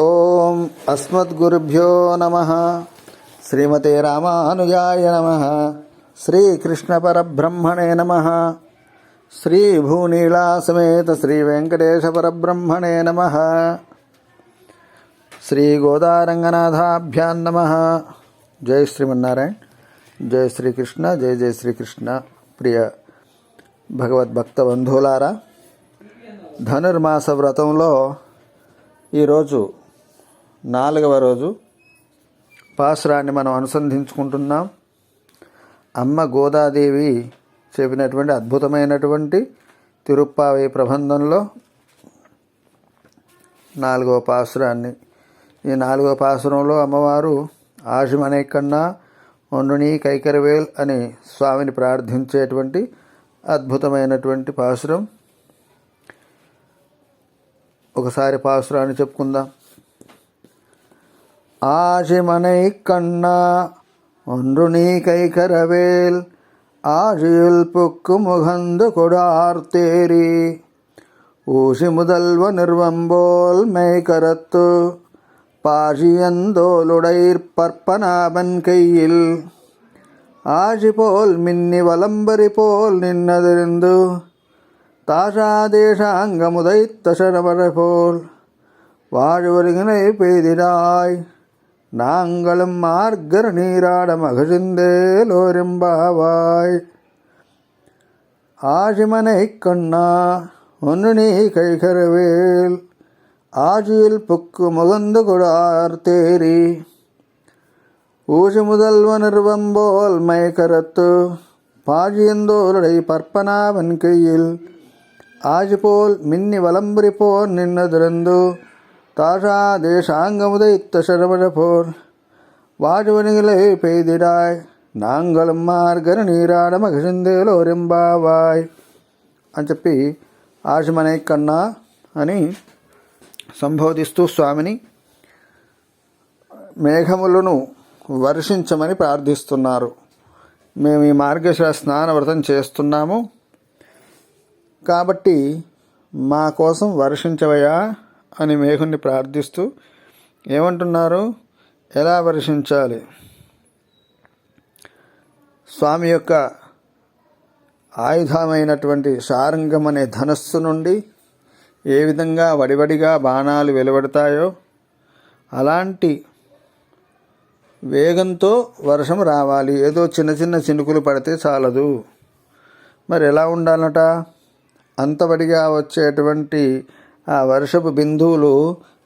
ఓం అస్మద్గురుభ్యో నమః. శ్రీమతే రామానుజాయ నమః. శ్రీకృష్ణ పరబ్రహ్మణే నమః. శ్రీ భూనీళా సమేత శ్రీ వెంకటేశ పరబ్రహ్మణే నమః. శ్రీ గోదారంగనాథాభ్యాం నమః. జై శ్రీమన్నారాయణ. జై శ్రీకృష్ణ. జై జై శ్రీకృష్ణ. ప్రియ భగవద్భక్త బంధువులారా, ధనుర్మాస వ్రతంలో ఈరోజు 4వ రోజు పాసురాన్ని మనం అనుసంధించుకుంటున్నాం. అమ్మ గోదాదేవి చెప్పినటువంటి అద్భుతమైనటువంటి తిరుప్పావై ప్రబంధంలో 4వ పాసురాన్ని, ఈ 4వ పాసురంలో అమ్మవారు ఆశిమనే కన్నా ఒండుని కైకరవేల్ అని స్వామిని ప్రార్థించేటువంటి అద్భుతమైనటువంటి పాసురం. ఒకసారి పాసురాన్ని చెప్పుకుందాం. ஆசிமனை கண்ணா ஒன்று நீ கைகரவேல் ஆழியில் புக்கு முகந்து கொடார்த்தேரி ஊசி முதல்வ நிர்வம்போல் மெய்கரத்து பாஷியந்தோலுடைர் பற்பனாபன் கையில் ஆஷி போல் மின்னி வலம்பரி போல் நின்னதிருந்து தாஷாதேஷாங்கமுதைத்த சரவர போல் வாழ்வருகினை பெய்திடாய் நாங்களும் மார்கர் நீராட மகிழ்ந்தேலோரெம்பாவாய். ஆசிமனை கண்ணா ஒன்று நீ கைகரவேல் ஆஜியில் புக்கு முகந்து கொடார் தேரி ஊசி முதல்வ நிர்வம்போல் மைகரத்து பாஜியந்தோருடை பற்பனாவன் கையில் ஆஜி போல் மின்னி வலம்புரி போர் நின்னதிருந்து தாஷா தேசாங்கமுதைத்த சரவர போர் வாஜுவனிகளை பெய்திடாய் நாங்களும் మార్గర నీరాడ మగిసిందేలోరెంబావాయ్ అని చెప్పి ఆశమనే కన్నా అని సంబోధిస్తూ స్వామిని మేఘములను వర్షించమని ప్రార్థిస్తున్నారు. మేము ఈ మార్గశిర స్నాన వ్రతం చేస్తున్నాము కాబట్టి మా కోసం వర్షించవయా అని మేఘుణ్ణి ప్రార్థిస్తూ ఏమంటున్నారు? ఎలా వర్షించాలి? స్వామి యొక్క ఆయుధమైనటువంటి శారంగం అనే ధనస్సు నుండి ఏ విధంగా వడివడిగా బాణాలు వెలువడతాయో అలాంటి వేగంతో వర్షం రావాలి. ఏదో చిన్న చిన్న చినుకులు పడితే చాలదు. మరి ఎలా ఉండాలట? అంతవడిగా వచ్చేటువంటి ఆ వర్షపు బిందువులు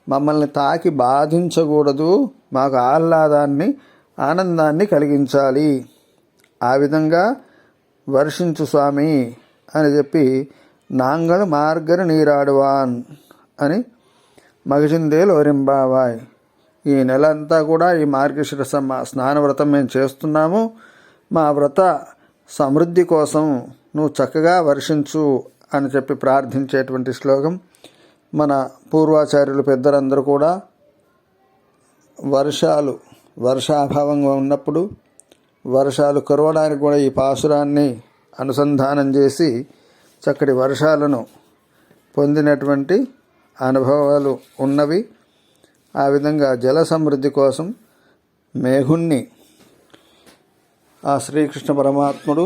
మమ్మల్ని తాకి బాధించకూడదు, మాకు ఆహ్లాదాన్ని ఆనందాన్ని కలిగించాలి. ఆ విధంగా వర్షించు స్వామి అని చెప్పి నాంగళ మార్గర నీరాడువాన్ అని మగిసిందేలోరెంబావాయ్. ఈ నెల అంతా కూడా ఈ మార్గశిర స్నాన వ్రతం మేము చేస్తున్నాము. మా వ్రత సమృద్ధి కోసం నువ్వు చక్కగా వర్షించు అని చెప్పి ప్రార్థించేటువంటి శ్లోకం. మన పూర్వాచార్యులు పెద్దలందరూ కూడా వర్షాభావంగా ఉన్నప్పుడు వర్షాలు కురవడానికి కూడా ఈ పాసురాన్ని అనుసంధానం చేసి చక్కటి వర్షాలను పొందినటువంటి అనుభవాలు ఉన్నవి. ఆ విధంగా జల సమృద్ధి కోసం మేఘుణ్ణి ఆ శ్రీకృష్ణ పరమాత్ముడు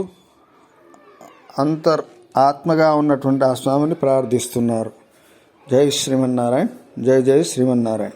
ఆత్మగా ఉన్నటువంటి ఆ స్వామిని ప్రార్థిస్తున్నారు. జై శ్రీమన్నారాయణ. జై జై శ్రీమన్నారాయణ.